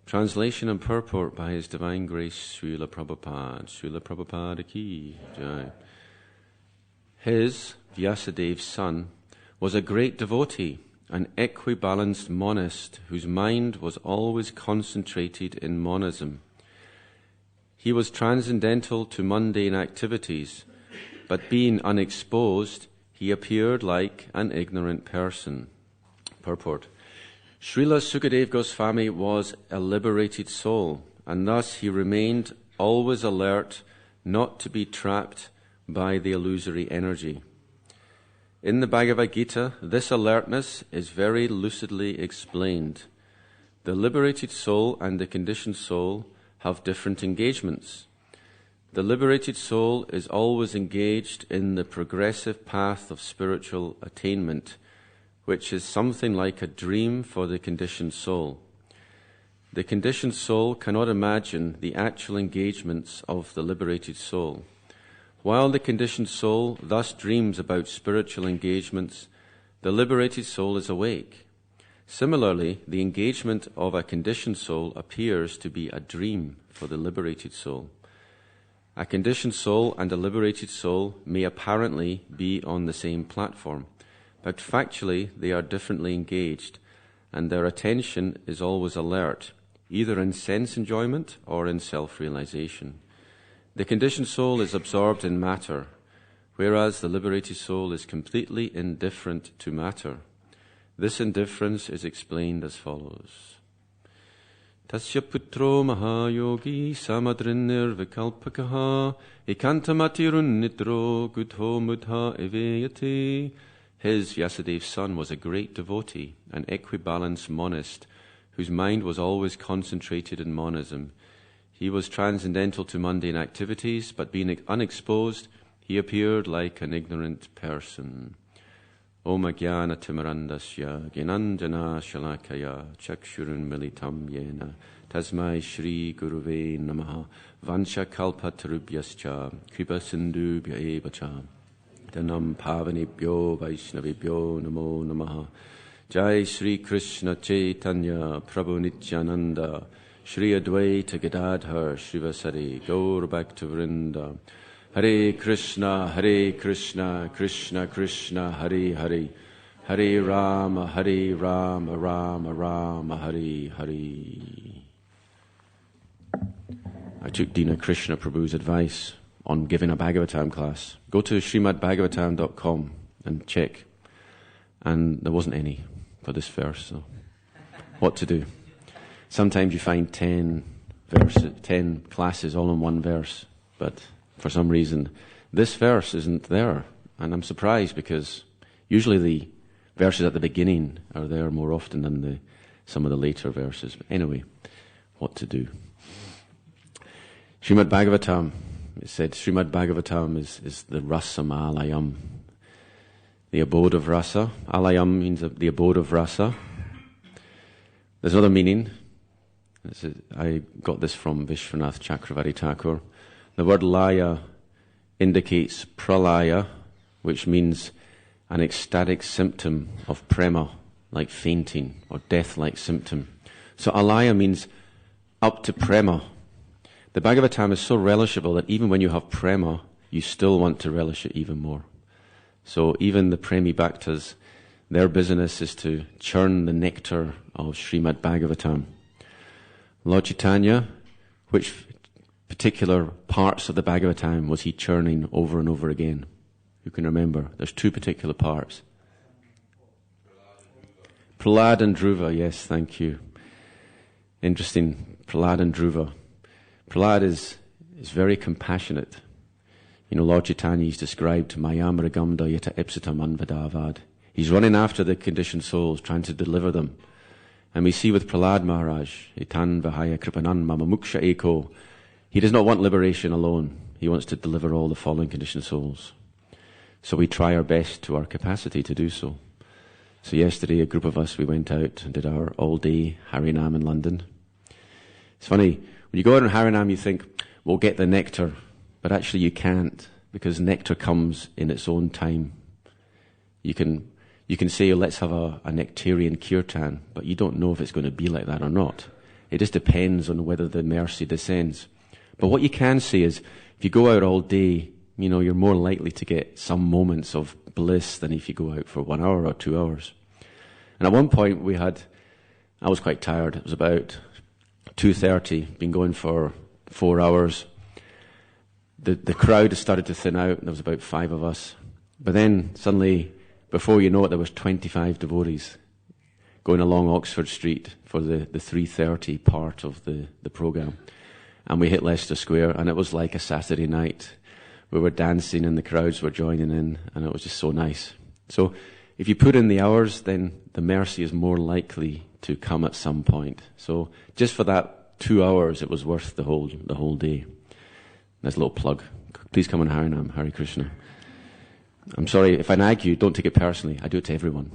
Translation and purport by His Divine Grace Srila Prabhupada. Srila Prabhupada Ki Jai. His, Vyasadev's son, was a great devotee, an equibalanced monist whose mind was always concentrated in monism. He was transcendental to mundane activities, but being unexposed, he appeared like an ignorant person. Purport. Srila Sukadeva Goswami was a liberated soul, and thus he remained always alert not to be trapped by the illusory energy. In the Bhagavad Gita, this alertness is very lucidly explained. The liberated soul and the conditioned soul have different engagements. The liberated soul is always engaged in the progressive path of spiritual attainment, which is something like a dream for the conditioned soul. The conditioned soul cannot imagine the actual engagements of the liberated soul. While the conditioned soul thus dreams about spiritual engagements, the liberated soul is awake. Similarly, the engagement of a conditioned soul appears to be a dream for the liberated soul. A conditioned soul and a liberated soul may apparently be on the same platform, but factually they are differently engaged, and their attention is always alert, either in sense enjoyment or in self-realization. The conditioned soul is absorbed in matter, whereas the liberated soul is completely indifferent to matter. This indifference is explained as follows. Tasya putro mahayogi samadrinir vikalpakaha ekantamati nidro gudho mudha eveyate. His, Vyasadev's son, was a great devotee, an equibalanced monist, whose mind was always concentrated in monism. He was transcendental to mundane activities, but being unexposed, he appeared like an ignorant person. Om Jnana Timirandasya Gnananjana Shalakaya Chakshurun Militam Yena Tasmai Shri Guruve Namaha Vansha Kalpatarubhyascha Kripa Sindhubhya Evacha Danam Pavanebhyo Vaishnavibhyo Namo Namaha Jai Shri Krishna Chaitanya Prabhu Nityananda Shri Advaita Gadadhar Srivasari Gaur Bhaktivinoda Hare Krishna, Krishna Krishna, Hare Hare, Hare Rama, Rama Rama, Hare Hare. I took Dina Krishna Prabhu's advice on giving a Bhagavatam class. Go to srimadbhagavatam.com and check. And there wasn't any for this verse, so what to do? Sometimes you find 10 classes all in one verse, but for some reason, this verse isn't there. And I'm surprised because usually the verses at the beginning are there more often than some of the later verses. But anyway, what to do? Srimad Bhagavatam, it said Srimad Bhagavatam is the Rasam Alayam, the abode of rasa. Alayam means the abode of rasa. There's another meaning. I got this from Vishwanath Chakravarti Thakur. The word laya indicates pralaya, which means an ecstatic symptom of prema, like fainting, or death-like symptom. So alaya means up to prema. The Bhagavatam is so relishable that even when you have prema, you still want to relish it even more. So even the Premi Bhaktas, their business is to churn the nectar of Srimad Bhagavatam. Lord Chaitanya, which particular parts of the Bhagavatam was he churning over and over again? You can remember. There's two particular parts. Prahlad and Dhruva, yes, thank you. Interesting, Prahlad and Dhruva. Prahlad is very compassionate. You know, Lord Chaitanya is described, Mayamragamda yata ipsitam anvadavad. He's running after the conditioned souls, trying to deliver them. And we see with Prahlad Maharaj, Etan vahaya kripanan mama muksha eko. He does not want liberation alone. He wants to deliver all the fallen conditioned souls. So we try our best to our capacity to do so. So yesterday, a group of us, we went out and did our all-day Harinam in London. It's funny, when you go out on Harinam, you think, we'll get the nectar. But actually you can't, because nectar comes in its own time. You can say, let's have a nectarian kirtan, but you don't know if it's going to be like that or not. It just depends on whether the mercy descends. But what you can say is, if you go out all day, you're more likely to get some moments of bliss than if you go out for 1 hour or 2 hours. And at one point I was quite tired. It was about 2:30, been going for 4 hours. The crowd had started to thin out, and there was about 5 of us. But then suddenly, before you know it, there was 25 devotees going along Oxford Street for the 3:30 part of the programme. And we hit Leicester Square, and it was like a Saturday night. We were dancing, and the crowds were joining in, and it was just so nice. So if you put in the hours, then the mercy is more likely to come at some point. So just for that 2 hours, it was worth the whole day. There's a little plug. Please come on Harinam, Hare Krishna. I'm sorry, if I nag you, don't take it personally. I do it to everyone.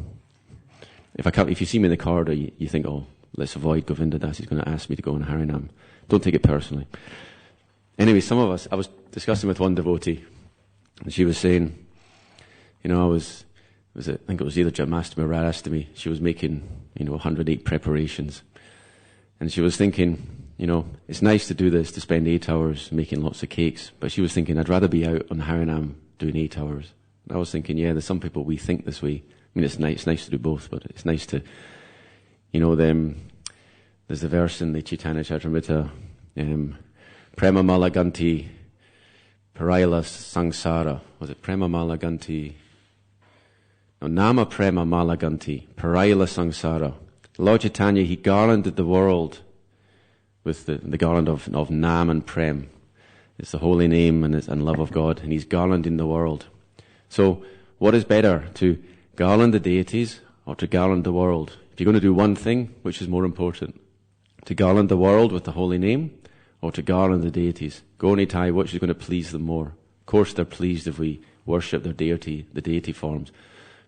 If you see me in the corridor, you think, oh, let's avoid Govinda Das. He's going to ask me to go on Harinam. Don't take it personally. Anyway, some of us, I was discussing with one devotee, and she was saying, I think it was either Jamastami or Radhastami. She was making, 108 preparations. And she was thinking, it's nice to do this, to spend 8 hours making lots of cakes. But she was thinking, I'd rather be out on Harinam doing 8 hours. And I was thinking, yeah, there's some people we think this way. I mean, it's nice to do both, but it's nice to, there's the verse in the Chaitanya Charitamrita, Prema Malaganti Parayala Sangsara. Was it Prema Malaganti? No, Nama Prema Malaganti Parayala Sangsara. Lord Chaitanya, he garlanded the world with the garland of Nam and Prem. It's the holy name and love of God, and he's garlanding the world. So, what is better, to garland the deities or to garland the world? If you're going to do one thing, which is more important? To garland the world with the holy name, or to garland the deities? Gonitai, which is going to please them more? Of course they're pleased if we worship their deity, the deity forms.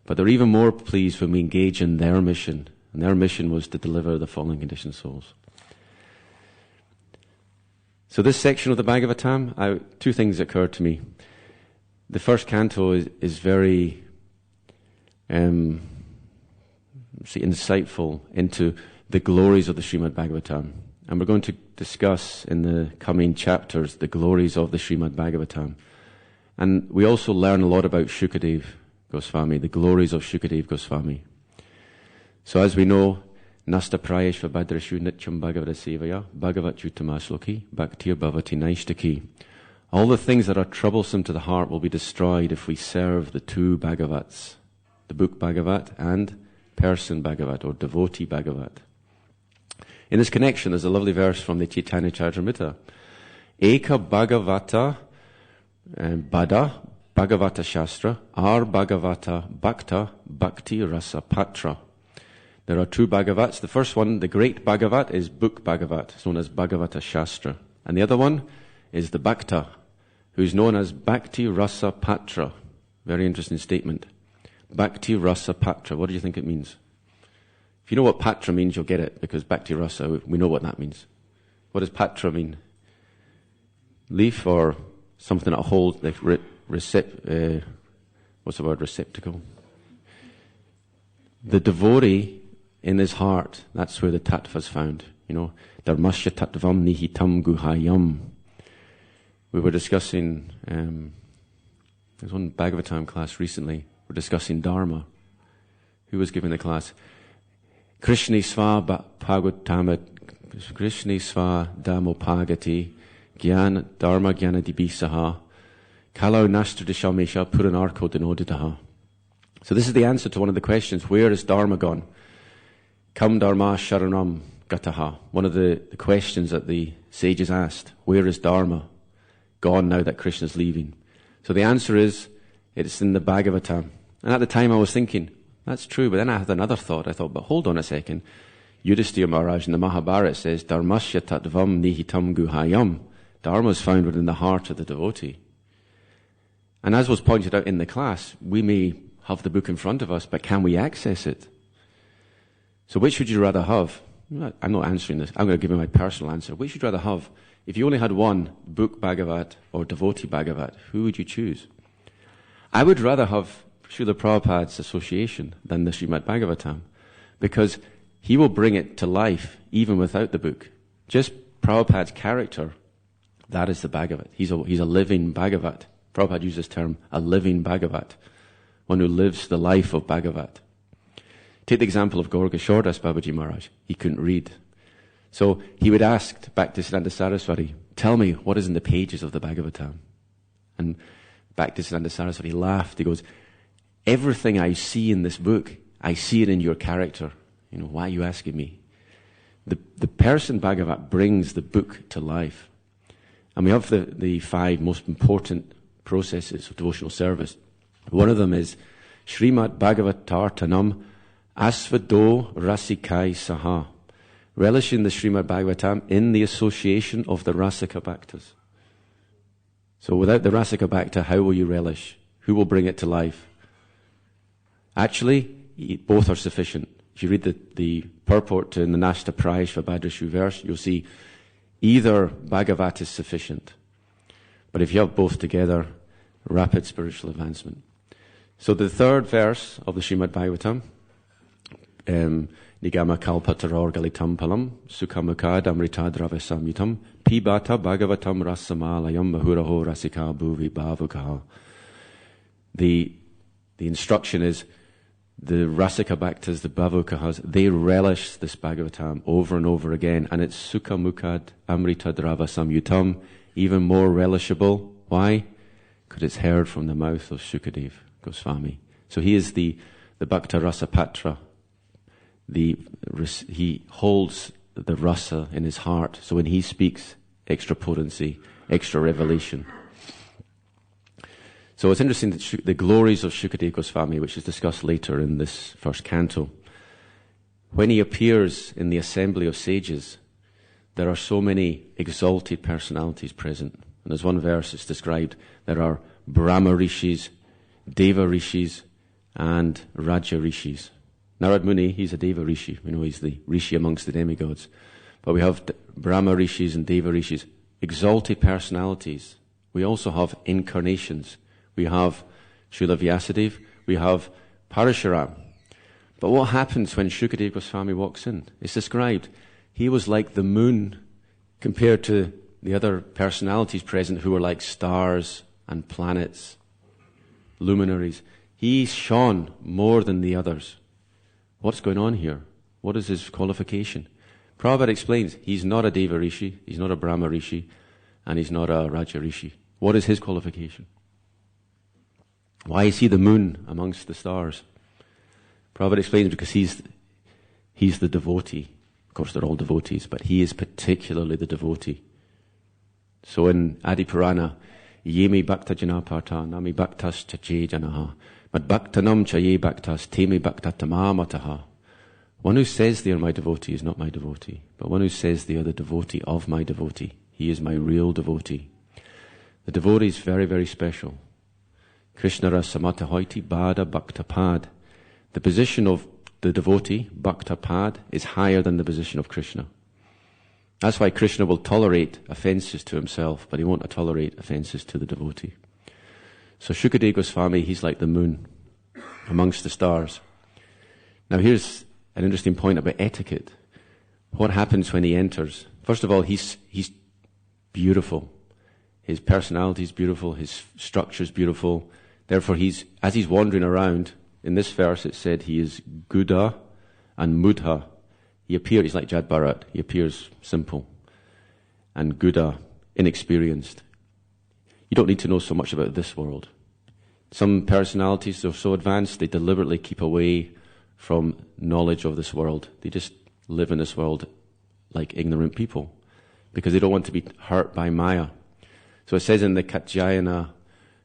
But they're even more pleased when we engage in their mission. And their mission was to deliver the fallen conditioned souls. So this section of the Bhagavatam, 2 things occurred to me. The first canto is very insightful into the glories of the Srimad Bhagavatam. And we're going to discuss in the coming chapters the glories of the Srimad Bhagavatam. And we also learn a lot about Shukadev Goswami, the glories of Shukadev Goswami. So as we know, Nasta Prayeshva Bhadrashu Nityam Bhagavata Sevaya Bhagavat Uttamasloki Bhaktir Bhavati Naishtaki. All the things that are troublesome to the heart will be destroyed if we serve the 2 Bhagavats, the book Bhagavat and person Bhagavat or devotee Bhagavat. In this connection, there's a lovely verse from the Chaitanya Charitamrita. Eka Bhagavata Bada Bhagavata Shastra Ar Bhagavata Bhakta Bhakti Rasa Patra. There are 2 Bhagavats. The first one, the great Bhagavat, is book Bhagavat. It's known as Bhagavata Shastra. And the other one is the Bhakta, who's known as Bhakti Rasa Patra. Very interesting statement. Bhakti Rasa Patra. What do you think it means? If you know what Patra means, you'll get it, because Bhakti Rasa, we know what that means. What does Patra mean? Leaf or something that holds, like what's the word, receptacle? The devotee in his heart, that's where the tattva is found. Dharmasya tattvam nihitam guhayam. We were discussing, there was one Bhagavatam class recently, we're discussing Dharma. Who was giving the class? Krishna sva bhagavatam, Krishna sva damopagati, gyan dharma gyana dibisaha, kalau nashtra dishamesha puranarko dinoditaha. So this is the answer to one of the questions. Where is Dharma gone? Kam dharma sharanam gataha. One of the questions that the sages asked. Where is Dharma gone now that Krishna is leaving? So the answer is, it's in the Bhagavatam. And at the time I was thinking, that's true, but then I had another thought. I thought, but hold on a second. Yudhisthira Maharaj in the Mahabharata says, Dharmasya tattvam nihitam guhayam. Dharma is found within the heart of the devotee. And as was pointed out in the class, we may have the book in front of us, but can we access it? So which would you rather have? I'm not answering this. I'm going to give you my personal answer. Which would you rather have? If you only had one, book Bhagavat or devotee Bhagavat, who would you choose? I would rather have Srila Prabhupada's association than the Srimad Bhagavatam, because he will bring it to life even without the book. Just Prabhupada's character, that is the Bhagavat. He's a living Bhagavat. Prabhupada used this term, a living Bhagavat, one who lives the life of Bhagavat. Take the example of Gaura Kishordas Babaji Maharaj. He couldn't read. So he would ask Bhaktisiddhanta Saraswati, tell me what is in the pages of the Bhagavatam. And Bhaktisiddhanta Saraswati laughed. He goes, everything I see in this book, I see it in your character. Why are you asking me? The person Bhagavat brings the book to life. And we have the 5 most important processes of devotional service. One of them is Srimad Bhagavatartanam Asvado Rasikai Saha. Relishing the Srimad Bhagavatam in the association of the Rasika Bhaktas. So without the Rasika Bhakta, how will you relish? Who will bring it to life? Actually, both are sufficient. If you read the purport to the Nasta Prayeshva Bhadrashu verse, you'll see either Bhagavat is sufficient. But if you have both together, rapid spiritual advancement. So the third verse of the Srimad Bhagavatam, Nigama kalpataror galitam palam, sukhamukad amritadrava samyutam, pibata bhagavatam rasamalayam mahuraho rasika bhuvi bhavukaha. The instruction is, the Rasika Bhaktas, the Bhavukahas, they relish this Bhagavatam over and over again, and it's sukhamukad amritadrava samyutam, even more relishable. Why? Because it's heard from the mouth of Shukadev Goswami. So he is the Bhakta Rasapatra. He holds the rasa in his heart. So when he speaks, extra potency, extra revelation. So it's interesting that the glories of Shukadev Goswami, which is discussed later in this first canto, when he appears in the assembly of sages, there are so many exalted personalities present. And there's one verse that's described, there are Brahma Rishis, Deva Rishis, and Raja Rishis. Narad Muni, he's a Deva Rishi. We know he's the Rishi amongst the demigods. But we have Brahma Rishis and Deva Rishis, exalted personalities. We also have incarnations. We have Srila Vyasadeva, we have Parashuram. But what happens when Shukadev Goswami walks in? It's described, he was like the moon compared to the other personalities present who were like stars and planets, luminaries. He shone more than the others. What's going on here? What is his qualification? Prabhupada explains, he's not a Deva Rishi, he's not a Brahma Rishi, and he's not a Raja Rishi. What is his qualification? Why is he the moon amongst the stars? Prabhupada explains because he's the devotee. Of course, they're all devotees, but he is particularly the devotee. So in Adi Purana, Yemi Bhakta Janaparta Nami Bhaktas Chache Janaha Mad Bhaktanam Chaye Bhaktas Temi Bhakta Tamamataha. One who says they are my devotee is not my devotee, but one who says they are the devotee of my devotee, he is my real devotee. The devotee is very, very special. Krishna Rasamata Hoiti Bhada Bhakta Pad. The position of the devotee, Bhakta Pad, is higher than the position of Krishna. That's why Krishna will tolerate offences to himself, but he won't tolerate offences to the devotee. So Shukadev Goswami, he's like the moon amongst the stars. Now here's an interesting point about etiquette. What happens when he enters? First of all, he's beautiful. His personality is beautiful, his structure is beautiful. Therefore, as he's wandering around, in this verse it said he is Guda and Mudha. He's like Jad Bharat. He appears simple. And Guda, inexperienced. You don't need to know so much about this world. Some personalities are so advanced, they deliberately keep away from knowledge of this world. They just live in this world like ignorant people because they don't want to be hurt by Maya. So it says in the Katyayana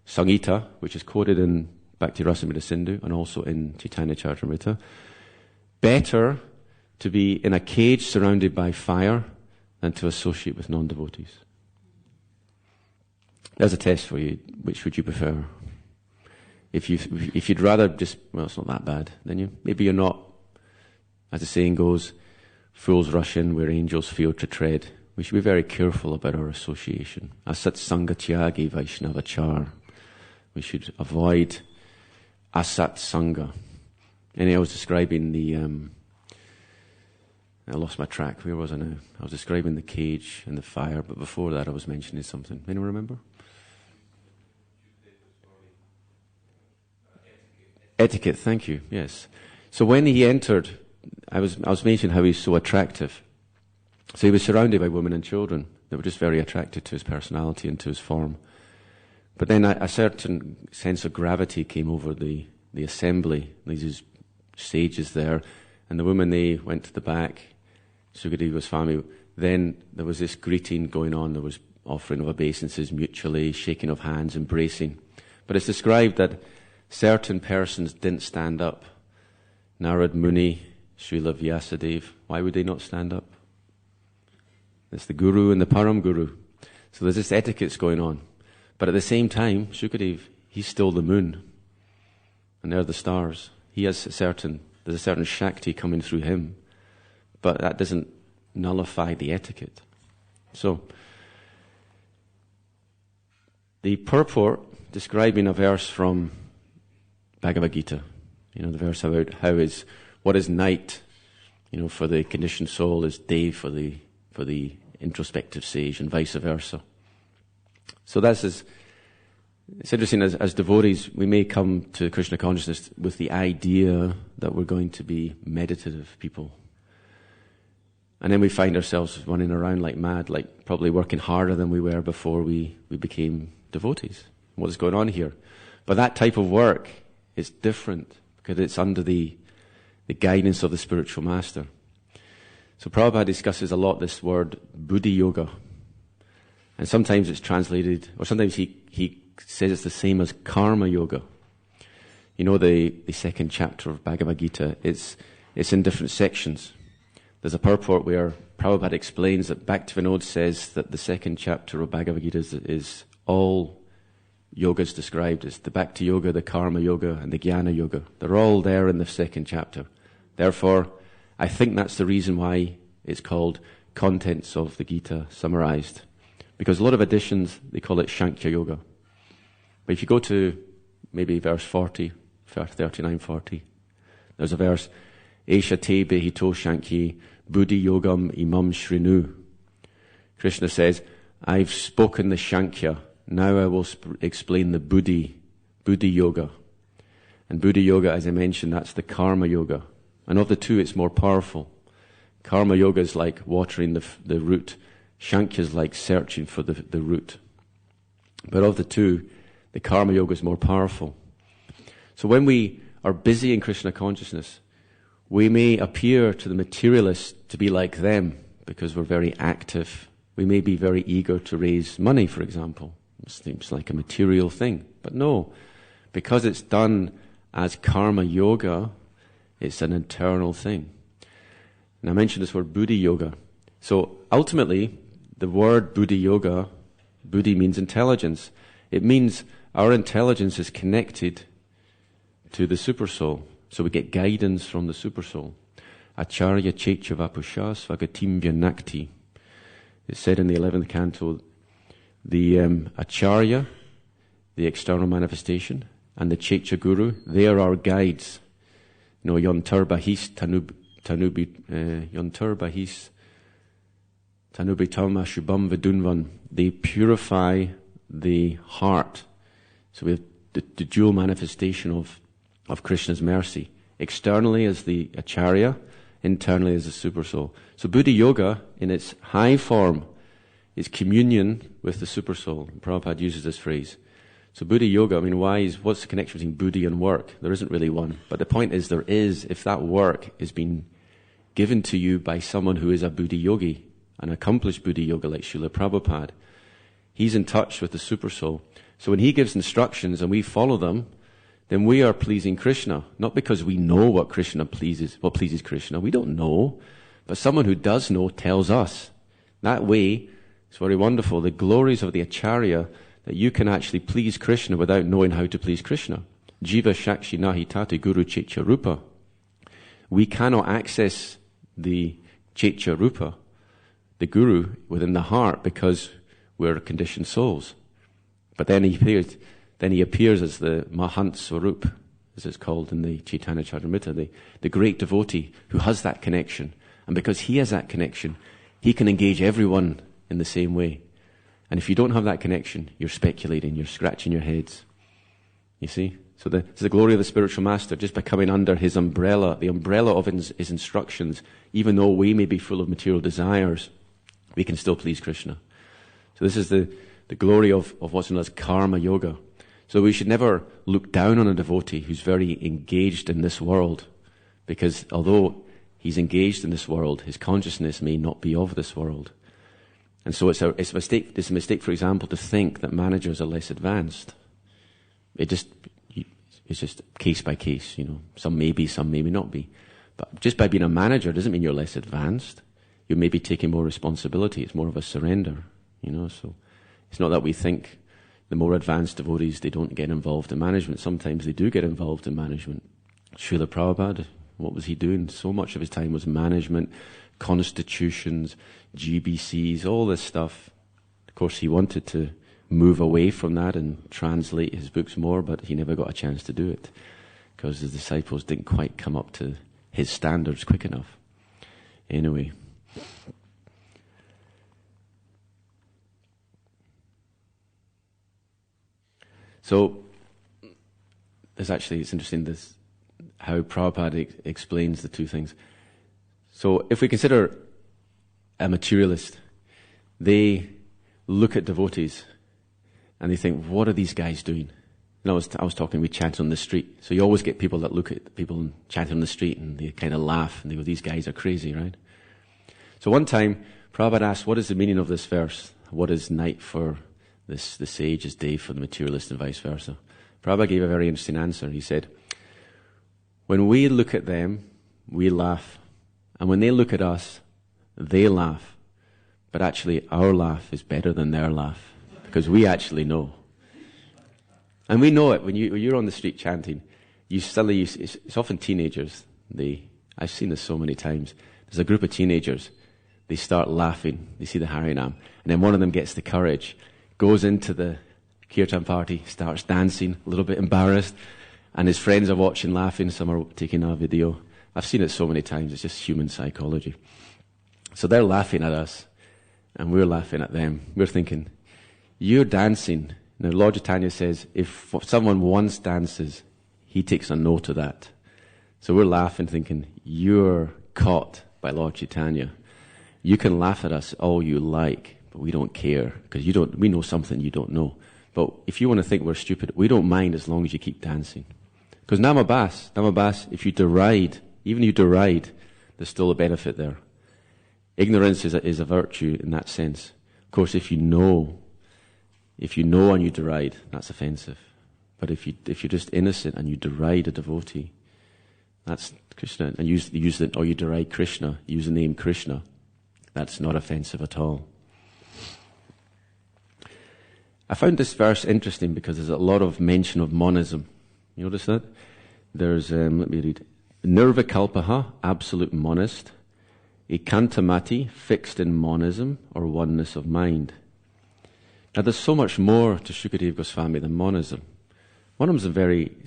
Samhita, which is quoted in Bhakti Rasamrita Sindhu and also in Chaitanya Charitamrita, better to be in a cage surrounded by fire than to associate with non-devotees. There's a test for you. Which would you prefer? If you'd rather just, well, it's not that bad, then maybe you're not, as the saying goes, fools rush in where angels fear to tread. We should be very careful about our association. Asat Sangha Tyagi Vaishnavachar. We should avoid Asat Sangha. And I was describing I lost my track. Where was I now? I was describing the cage and the fire, but before that I was mentioning something. Anyone remember? Etiquette, thank you, yes. So when he entered, I was mentioning how he's so attractive. So he was surrounded by women and children that were just very attracted to his personality and to his form. But then a certain sense of gravity came over the assembly. These sages there, and the women, they went to the back. Sukadeva's family. Then there was this greeting going on. There was offering of obeisances mutually, shaking of hands, embracing. But it's described that certain persons didn't stand up. Narad Muni, Srila Vyasadeva. Why would they not stand up? It's the Guru and the Param Guru. So there's this etiquette going on. But at the same time, Shukadev, he's still the moon. And they're the stars. There's a certain Shakti coming through him. But that doesn't nullify the etiquette. So, the purport describing a verse from Bhagavad Gita, the verse about what is night, for the conditioned soul is day for the introspective sage, and vice versa. So it's interesting, as devotees, we may come to Krishna consciousness with the idea that we're going to be meditative people. And then we find ourselves running around like mad, like probably working harder than we were before we became devotees. What is going on here? But that type of work is different because it's under the guidance of the spiritual master. So Prabhupada discusses a lot this word buddhi yoga. And sometimes it's translated, or sometimes he says it's the same as karma yoga. The second chapter of Bhagavad Gita, it's in different sections. There's a purport where Prabhupada explains that Bhaktivinoda says that the second chapter of Bhagavad Gita is all yogas described as the Bhakti Yoga, the Karma Yoga, and the Jnana Yoga. They're all there in the second chapter. Therefore, I think that's the reason why it's called Contents of the Gita Summarized. Because a lot of editions, they call it Shankhya Yoga. But if you go to maybe verse 40, 39, 40, there's a verse, Esha te behito shankhi buddhi yogam imam shrinu. Krishna says, I've spoken the Shankhya, now I will explain the buddhi yoga. And buddhi yoga, as I mentioned, that's the karma yoga. And of the two, it's more powerful. Karma yoga is like watering the root. Shankhya is like searching for the root. But of the two, the karma yoga is more powerful. So when we are busy in Krishna consciousness, we may appear to the materialists to be like them because we're very active. We may be very eager to raise money, for example. It seems like a material thing. But no, because it's done as karma yoga, it's an internal thing. And I mentioned this word buddhi yoga. So ultimately, the word buddhi yoga, buddhi means intelligence. It means our intelligence is connected to the supersoul. So we get guidance from the supersoul. Acharya checha vapusha svagatim vyanakti. It's said in the 11th canto, the Acharya, the external manifestation, and the Checha Guru, they are our guides. Yontar bahis tanubitam ashubam vidunvan. They purify the heart. So we have the dual manifestation of Krishna's mercy. Externally as the Acharya, internally as the Supersoul. So Buddhi Yoga, in its high form, is communion with the Supersoul. Prabhupada uses this phrase. So Buddhi Yoga, what's the connection between Buddhi and work? There isn't really one. But the point is there is, if that work is being given to you by someone who is a Buddhi Yogi, an accomplished Buddhi Yoga like Srila Prabhupada, he's in touch with the Supersoul. So when he gives instructions and we follow them, then we are pleasing Krishna. Not because we know what pleases Krishna. We don't know. But someone who does know tells us. That way, it's very wonderful. The glories of the Acharya, that you can actually please Krishna without knowing how to please Krishna. Jiva Shakshi Nahi Tati Guru Checha Rupa. We cannot access the Checha Rupa, the Guru, within the heart because we're conditioned souls. But then he appears as the Mahant Swarup, as it's called in the Chaitanya Charitamrita, the great devotee who has that connection. And because he has that connection, he can engage everyone in the same way. And if you don't have that connection, you're speculating, you're scratching your heads. You see? So it's the glory of the spiritual master, just by coming under his umbrella, the umbrella of his instructions, even though we may be full of material desires, we can still please Krishna. So this is the glory of what's known as karma yoga. So we should never look down on a devotee who's very engaged in this world, because although he's engaged in this world, his consciousness may not be of this world. And so it's a mistake, for example, to think that managers are less advanced. It's just case by case, Some may be, some may not be. But just by being a manager doesn't mean you're less advanced. You may be taking more responsibility. It's more of a surrender, So it's not that we think the more advanced devotees, they don't get involved in management. Sometimes they do get involved in management. Srila Prabhupada, what was he doing? So much of his time was management, constitutions, GBCs, all this stuff. Of course, he wanted to move away from that and translate his books more, but he never got a chance to do it because his disciples didn't quite come up to his standards quick enough. Anyway. So, it's interesting how Prabhupada explains the two things. So, if we consider a materialist, they look at devotees and they think, what are these guys doing? And I was talking, we chat on the street. So you always get people that look at people chatting on the street and they kind of laugh and they go, these guys are crazy, right? So one time, Prabhupada asked, what is the meaning of this verse? What is night for the sage is day for the materialist and vice versa? Prabhupada gave a very interesting answer. He said, when we look at them, we laugh. And when they look at us, they laugh. But actually, our laugh is better than their laugh. Because we actually know. And we know it. When you're on the street chanting, it's often teenagers. I've seen this so many times. There's a group of teenagers. They start laughing. They see the Harinam. And then one of them gets the courage, goes into the kirtan party, starts dancing, a little bit embarrassed. And his friends are watching, laughing. Some are taking a video. I've seen it so many times. It's just human psychology. So they're laughing at us. And we're laughing at them. We're thinking, you're dancing. Now, Lord Chaitanya says, if someone once dances, he takes a note of that. So we're laughing, thinking, you're caught by Lord Chaitanya. You can laugh at us all you like, but we don't care, because we know something you don't know. But if you want to think we're stupid, we don't mind as long as you keep dancing. Because Namabas, if you deride, even you deride, there's still a benefit there. Ignorance is a virtue in that sense. Of course, if you know and you deride, that's offensive. But if you're just innocent and you deride a devotee, that's Krishna. And you deride Krishna, use the name Krishna, that's not offensive at all. I found this verse interesting because there's a lot of mention of monism. You notice that? There's, let me read. Nirvikalpaha, absolute monist. Ekantamati, fixed in monism or oneness of mind. Now there's so much more to Shukadeva Goswami than monism. Monism is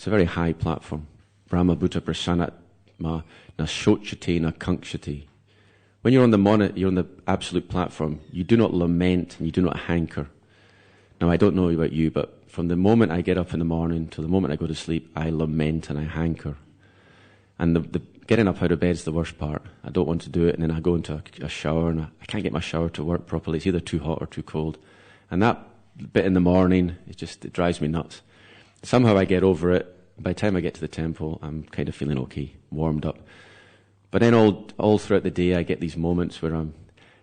a very high platform. Brahma Bhuta Prasanatma na Shochate na Kankshate. When you're on the absolute platform, you do not lament and you do not hanker. Now I don't know about you, but from the moment I get up in the morning to the moment I go to sleep, I lament and I hanker. And the getting up out of bed is the worst part. I don't want to do it, and then I go into a shower, and I can't get my shower to work properly. It's either too hot or too cold. And that bit in the morning, it drives me nuts. Somehow I get over it. By the time I get to the temple, I'm kind of feeling okay, warmed up. But then all throughout the day, I get these moments where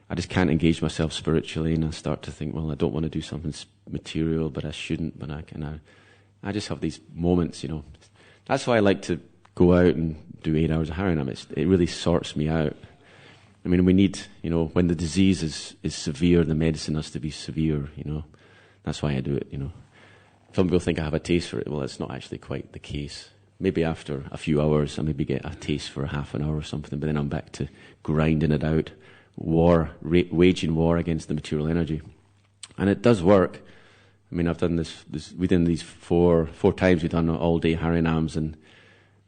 I just can't engage myself spiritually, and I start to think, well, I don't want to do something material, but I shouldn't, but I can. I just have these moments, That's why I like to go out and do 8 hours of Harinam. It really sorts me out. I mean, we need, when the disease is severe, the medicine has to be severe, That's why I do it, Some people think I have a taste for it. Well, it's not actually quite the case. Maybe after a few hours, I maybe get a taste for half an hour or something, but then I'm back to grinding it out, waging war against the material energy. And it does work. I mean, I've done this within these four times we've done all-day Harinams, and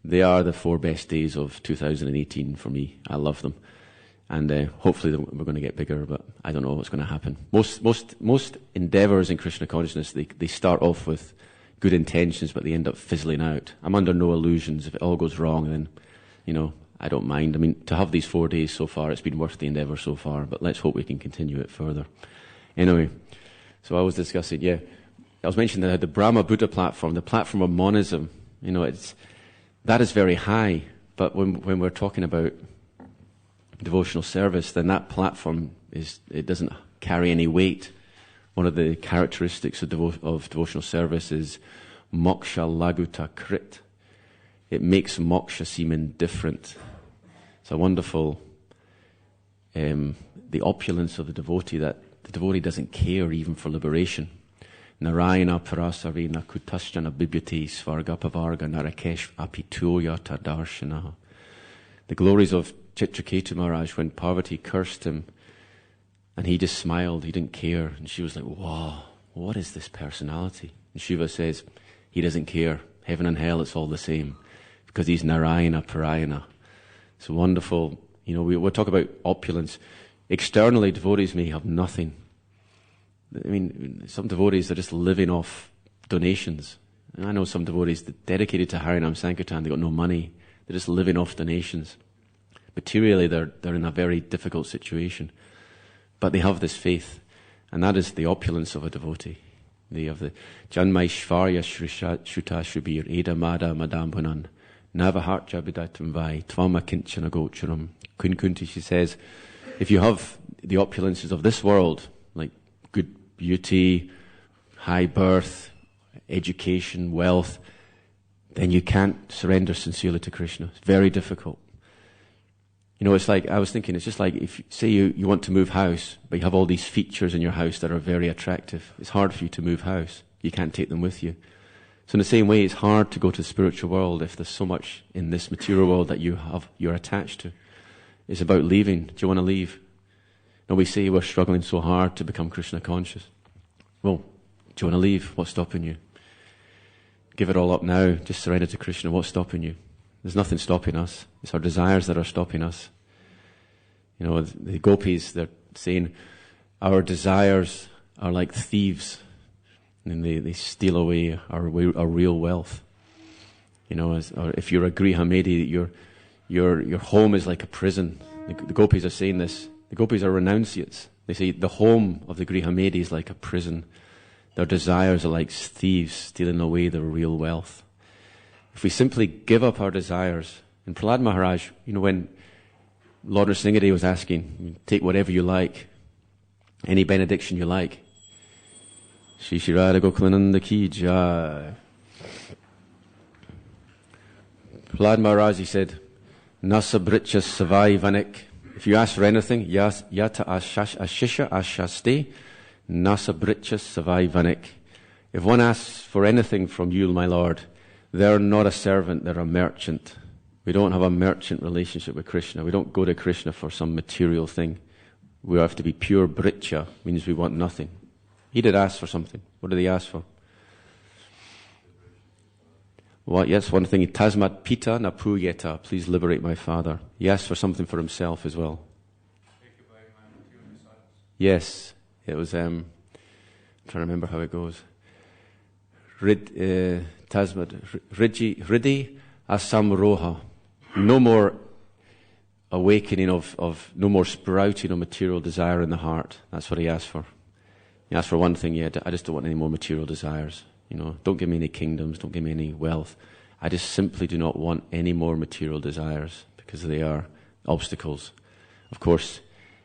they are the 4 best days of 2018 for me. I love them. And hopefully we're going to get bigger, but I don't know what's going to happen. Most endeavors in Krishna consciousness, they start off with good intentions, but they end up fizzling out. I'm under no illusions. If it all goes wrong, then, I don't mind. I mean, to have these 4 days so far, it's been worth the endeavor so far, but let's hope we can continue it further. Anyway, so I was discussing, I was mentioning that the Brahma Buddha platform, the platform of monism, that is very high, but when we're talking about devotional service, then that platform it doesn't carry any weight. One of the characteristics of devotional service is moksha laguta krit. It makes moksha seem indifferent. It's a wonderful, the opulence of the devotee, that the devotee doesn't care even for liberation. Narayana parasarena kutasthana bibhyati svargapavarga narakesh apituya tadarshana. The glories of Chitraketu Maharaj, when Parvati cursed him, and he just smiled, he didn't care, and she was like, wow, what is this personality? And Shiva says, he doesn't care. Heaven and hell, it's all the same, because he's Narayana Parayana. It's wonderful. We'll talk about opulence. Externally, devotees may have nothing. I mean, some devotees are just living off donations. And I know some devotees dedicated to Harinam Sankirtan, they got no money. They're just living off donations. Materially, they're in a very difficult situation. But they have this faith. And that is the opulence of a devotee. They have the Janmaishvarya Shruta Shubir Eda Mada Madambunan Navaharcha Bidatum Vai Tvama Kinchana Gocharam. Queen Kunti, she says, if you have the opulences of this world, like good beauty, high birth, education, wealth, then you can't surrender sincerely to Krishna. It's very difficult. It's like, I was thinking, it's just like if, say you want to move house, but you have all these features in your house that are very attractive. It's hard for you to move house. You can't take them with you. So in the same way, it's hard to go to the spiritual world if there's so much in this material world that you're attached to. It's about leaving. Do you want to leave? No, we say we're struggling so hard to become Krishna conscious. Well, do you want to leave? What's stopping you? Give it all up now. Just surrender to Krishna. What's stopping you? There's nothing stopping us. It's our desires that are stopping us. The gopis, they're saying, our desires are like thieves, and they steal away our real wealth. Or if you're a Grihamedi, your home is like a prison. The gopis are saying this. The gopis are renunciates. They say the home of the Grihamedi is like a prison. Their desires are like thieves stealing away their real wealth. If we simply give up our desires, and Prahlad Maharaj, when Lord Nrsingadev was asking, take whatever you like, any benediction you like. Shri Shri Radha Gokulananda Ki Jai. Prahlad Maharaj, he said, Nasa Brichas Savai Vanik. If you ask for anything, Yata Ashisha Ashaste, Nasa Brichas Savai Vanik. If one asks for anything from you, my Lord, they're not a servant, they're a merchant. We don't have a merchant relationship with Krishna. We don't go to Krishna for some material thing. We have to be pure bricha, means we want nothing. He did ask for something. What did he ask for? Well, yes, one thing. Tasmat pita napu yeta. Please liberate my father. He asked for something for himself as well. Yes, it was. I'm trying to remember how it goes. Tasmat Ridi asamroha. No more awakening of no more sprouting of material desire in the heart. That's what he asked for. He asked for one thing. Yeah, I just don't want any more material desires. Don't give me any kingdoms, don't give me any wealth. I just simply do not want any more material desires because they are obstacles. Of course,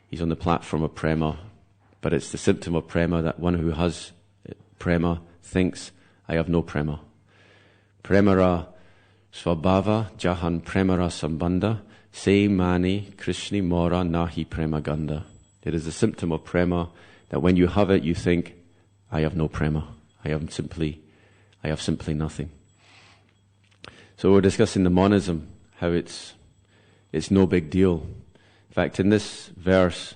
he's on the platform of prema, but it's the symptom of prema that one who has prema thinks, I have no prema. Premara swabhava jahan premara sambandha se mani krishni mora nahi prema ganda. It is the symptom of prema that when you have it, you think, I have no prema. I have simply nothing. So we're discussing the monism, how it's no big deal. In fact, in this verse,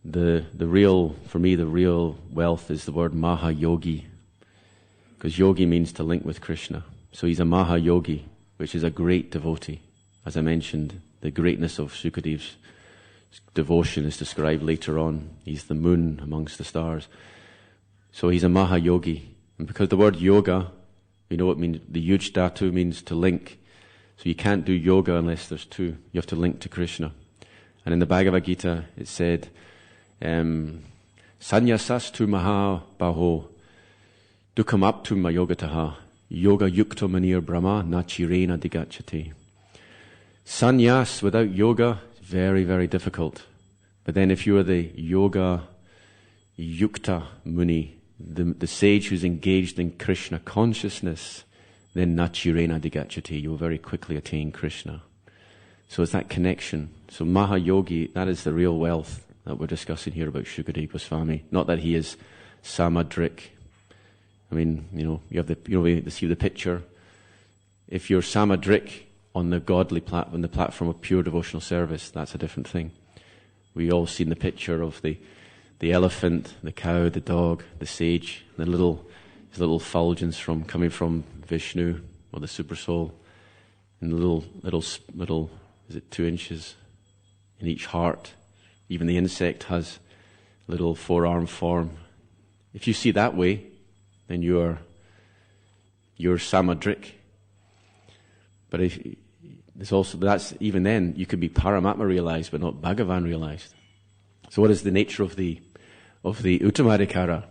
the real wealth is the word Mahayogi, because yogi means to link with Krishna. So he's a Mahayogi, which is a great devotee. As I mentioned, the greatness of Sukadev's devotion is described later on. He's the moon amongst the stars. So he's a Mahayogi. And because the word yoga, we know it means, the yuj dhatu means to link. So you can't do yoga unless there's two. You have to link to Krishna. And in the Bhagavad Gita, it said, Sanyasastu maha baho dukhamaptu mayogataha yoga yukto manir brahma nachirena digachati. Sannyas without yoga is very, very difficult. But then if you are the yoga yukta muni, the sage who's engaged in Krishna consciousness, then nachirena digachati, you will very quickly attain Krishna. So it's that connection. So Mahayogi, that is the real wealth that we're discussing here about Shukadeva Goswami. Not that he is samadrik. I mean, you have you see the picture. If you're samadrik on the on the platform of pure devotional service, that's a different thing. We all seen the picture of the elephant, the cow, the dog, the sage, his little effulgence coming from Vishnu or the Super Soul, and little, is it 2 inches in each heart? Even the insect has little forearm form. If you see that way, then you're samadrik. But even then, you could be Paramatma realized, but not Bhagavan realized. So what is the nature of the Uttamadikari?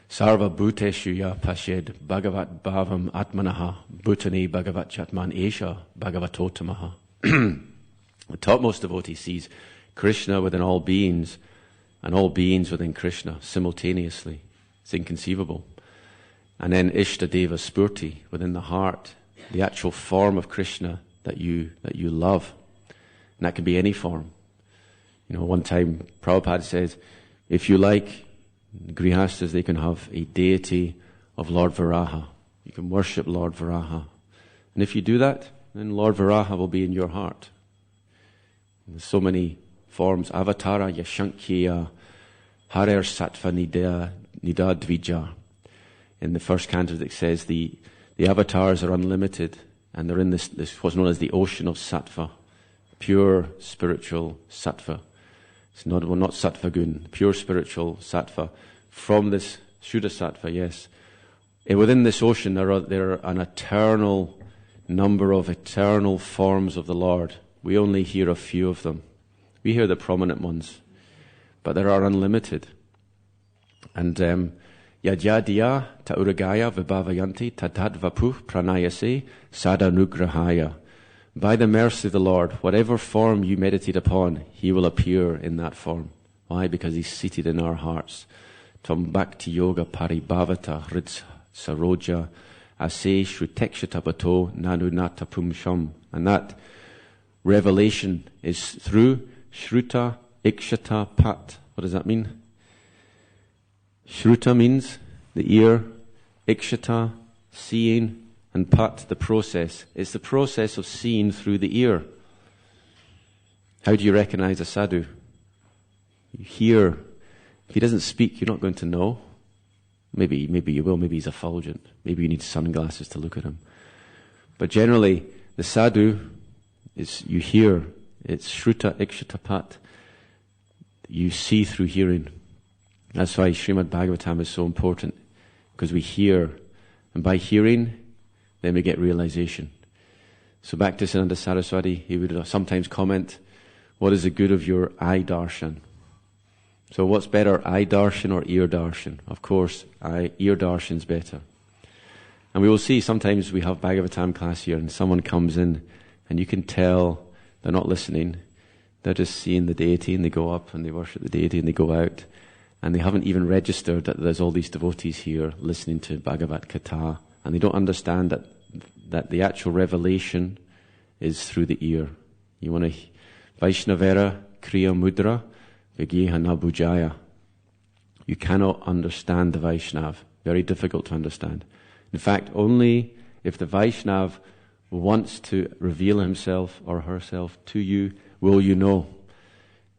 Sarva bhuteshu ya pashed bhagavat bhavam atmanaha bhutani bhagavat chatman esha bhagavatotamaha. The topmost devotee sees Krishna within all beings and all beings within Krishna simultaneously. It's inconceivable. And then Ishtadeva Spurti, within the heart, the actual form of Krishna that you love. And that can be any form. One time Prabhupada says, if you like, Grihastas, they can have a deity of Lord Varaha. You can worship Lord Varaha. And if you do that, then Lord Varaha will be in your heart. And there's so many forms. Avatara Yashankya Harer Sattva Nidadvija. In the first canto it says the avatars are unlimited, and they're in this what's known as the ocean of sattva, pure spiritual sattva. It's not sattva gun, pure spiritual sattva. From this Shuddha sattva, yes. And within this ocean there are an eternal number of eternal forms of the Lord. We only hear a few of them. We hear the prominent ones, but there are unlimited. And Yajadiya tauragaya vibhavayanti tatad vapuh pranayase sadanugrahaya. By the mercy of the Lord, whatever form you meditate upon, He will appear in that form. Why? Because He's seated in our hearts. Tam bhakti yoga paribhavata hrid saroja ase shrutekshata bato nanunata pumsham. And that revelation is through shruta ikshata pat. What does that mean? Shruta means the ear, ikshata, seeing, and pat, the process. It's the process of seeing through the ear. How do you recognize a sadhu? You hear. If he doesn't speak, you're not going to know. Maybe you will. Maybe he's effulgent. Maybe you need sunglasses to look at him. But generally, the sadhu is you hear. It's shruta, ikshata, pat. You see through hearing. That's why Srimad Bhagavatam is so important, because we hear, and by hearing, then we get realization. So back to Sananda Saraswati, he would sometimes comment, what is the good of your eye darshan? So what's better, eye darshan or ear darshan? Of course, ear darshan's better. And we will see, sometimes we have Bhagavatam class here, and someone comes in, and you can tell they're not listening. They're just seeing the deity, and they go up, and they worship the deity, and they go out. And they haven't even registered that there's all these devotees here listening to Bhagavat Katha. And they don't understand that the actual revelation is through the ear. You want to Vaishnavera Kriya Mudra Vigeha Nabujaya. You cannot understand the Vaishnav. Very difficult to understand. In fact, only if the Vaishnav wants to reveal himself or herself to you, will you know.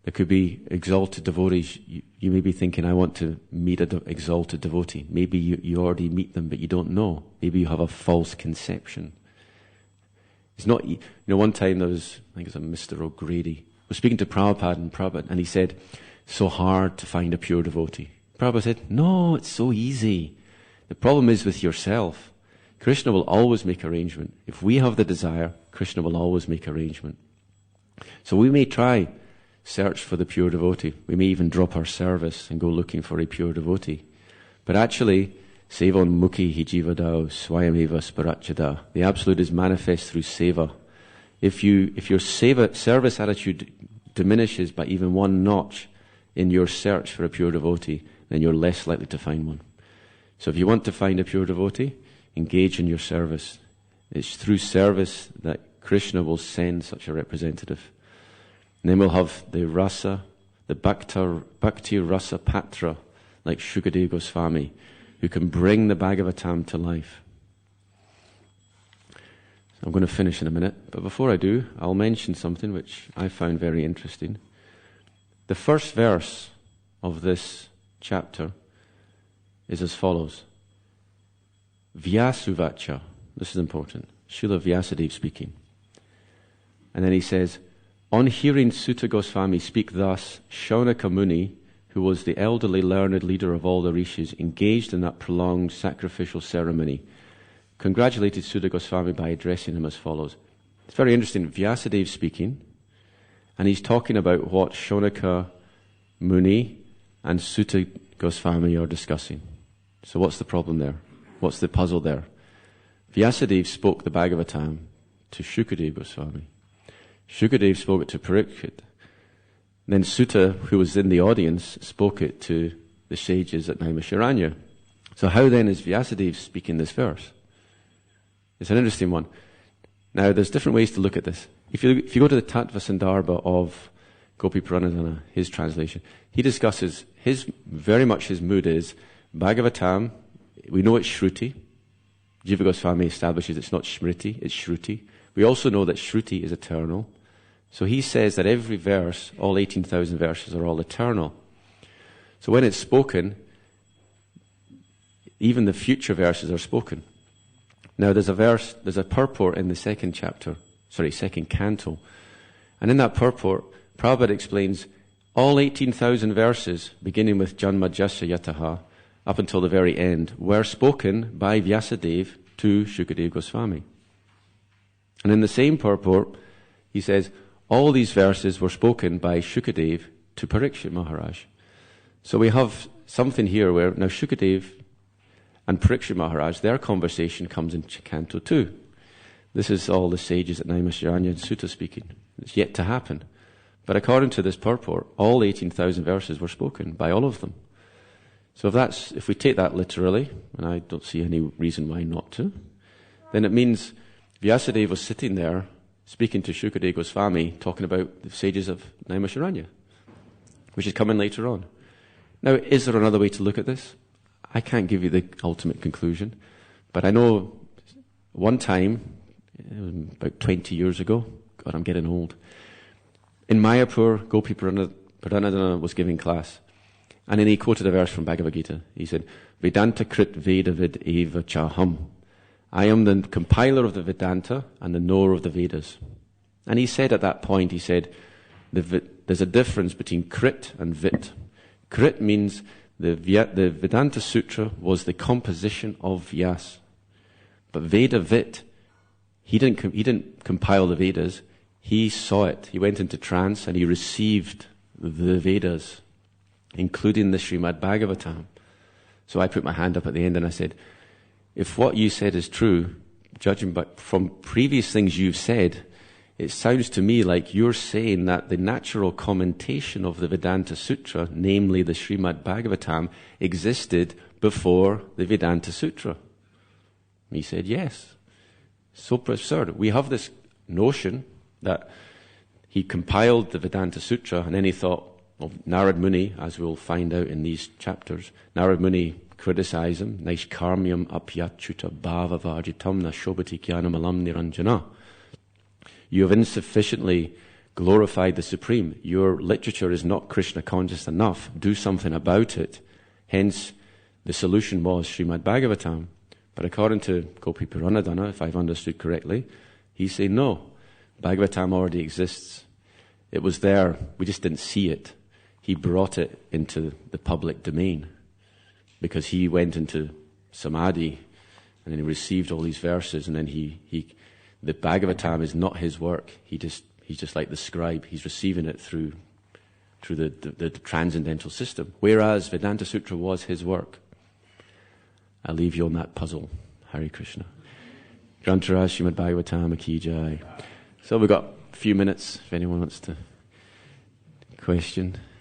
There could be exalted devotees. You may be thinking, I want to meet an exalted devotee. Maybe you already meet them, but you don't know. Maybe you have a false conception. It's not, one time there was, I think it was a Mr. O'Grady. was speaking to Prabhupada, and he said, so hard to find a pure devotee. Prabhupada said, no, it's so easy. The problem is with yourself. Krishna will always make arrangement. If we have the desire, Krishna will always make arrangement. So we may try search for the pure devotee. We may even drop our service and go looking for a pure devotee. But actually, Sevan Mukhi hi jivadao swayameva sparachada. The Absolute is manifest through seva. If your service attitude diminishes by even one notch in your search for a pure devotee, then you're less likely to find one. So if you want to find a pure devotee, engage in your service. It's through service that Krishna will send such a representative. And then we'll have the rasa, the bhakti rasa patra, like Shukadeva Goswami, who can bring the Bhagavatam to life. I'm going to finish in a minute, but before I do, I'll mention something which I found very interesting. The first verse of this chapter is as follows. Vyasuvacha. This is important. Srila Vyasadeva speaking. And then he says, on hearing Sutta Goswami speak thus, Shaunaka Muni, who was the elderly learned leader of all the rishis, engaged in that prolonged sacrificial ceremony, congratulated Sutta Goswami by addressing him as follows. It's very interesting. Vyasadeva speaking, and he's talking about what Shaunaka Muni and Sutta Goswami are discussing. So what's the problem there? What's the puzzle there? Vyasadeva spoke the Bhagavatam to Shukadeva Goswami. Shukadeva spoke it to Parikshit. Then Sutta, who was in the audience, spoke it to the sages at Naimisharanya. So how then is Vyasadeva speaking this verse? It's an interesting one. Now, there's different ways to look at this. If you go to the Tattva Sandarbha of Gopi Pranadhana, his translation, he discusses very much his mood is Bhagavatam. We know it's Shruti. Jiva Goswami establishes it's not Smriti, it's Shruti. We also know that Shruti is eternal. So he says that every verse, all 18,000 verses, are all eternal. So when it's spoken, even the future verses are spoken. Now there's a purport in the second canto. And in that purport, Prabhupada explains all 18,000 verses, beginning with Janma Jasya Yataha, up until the very end, were spoken by Vyasadeva to Shukadeva Goswami. And in the same purport, he says, all these verses were spoken by Shukadeva to Parikshit Maharaj. So we have something here where now Shukadeva and Parikshit Maharaj, their conversation comes in Canto 2. This is all the sages at Naimisharanya and Sutta speaking. It's yet to happen. But according to this purport, all 18,000 verses were spoken by all of them. So if we take that literally, and I don't see any reason why not to, then it means Vyasadeva was sitting there speaking to Shukadeva Goswami, talking about the sages of Naimisharanya, which is coming later on. Now, is there another way to look at this? I can't give you the ultimate conclusion, but I know one time, about 20 years ago, God, I'm getting old, in Mayapur, Gopi Pranadhana was giving class, and then he quoted a verse from Bhagavad Gita. He said, Vedanta krit Veda vid eva chaham. I am the compiler of the Vedanta and the knower of the Vedas. And he said at that point, he said, there's a difference between Krit and Vit. Krit means the Vedanta Sutra was the composition of Vyas. But Veda Vit, he didn't compile the Vedas. He saw it. He went into trance and he received the Vedas, including the Srimad Bhagavatam. So I put my hand up at the end and I said, if what you said is true, judging from previous things you've said, it sounds to me like you're saying that the natural commentation of the Vedanta Sutra, namely the Srimad Bhagavatam, existed before the Vedanta Sutra. He said, yes. So absurd. We have this notion that he compiled the Vedanta Sutra and then he thought of Narad Muni, as we'll find out in these chapters. Narad Muni criticized him. Naishkarmyam apyachuta bhava vajitam na shobhati jnanamalam niranjana. You have insufficiently glorified the Supreme. Your literature is not Krishna conscious enough. Do something about it. Hence, the solution was Srimad Bhagavatam. But according to Gopi Pranadhana, if I've understood correctly, he's saying no. Bhagavatam already exists. It was there. We just didn't see it. He brought it into the public domain because he went into samadhi and then he received all these verses, and then the Bhagavatam is not his work. He's just like the scribe. He's receiving it through the transcendental system. Whereas Vedanta Sutra was his work. I'll leave you on that puzzle. Hare Krishna. Grantaraj Srimad Bhagavatam Ki Jai. So we've got a few minutes if anyone wants to question.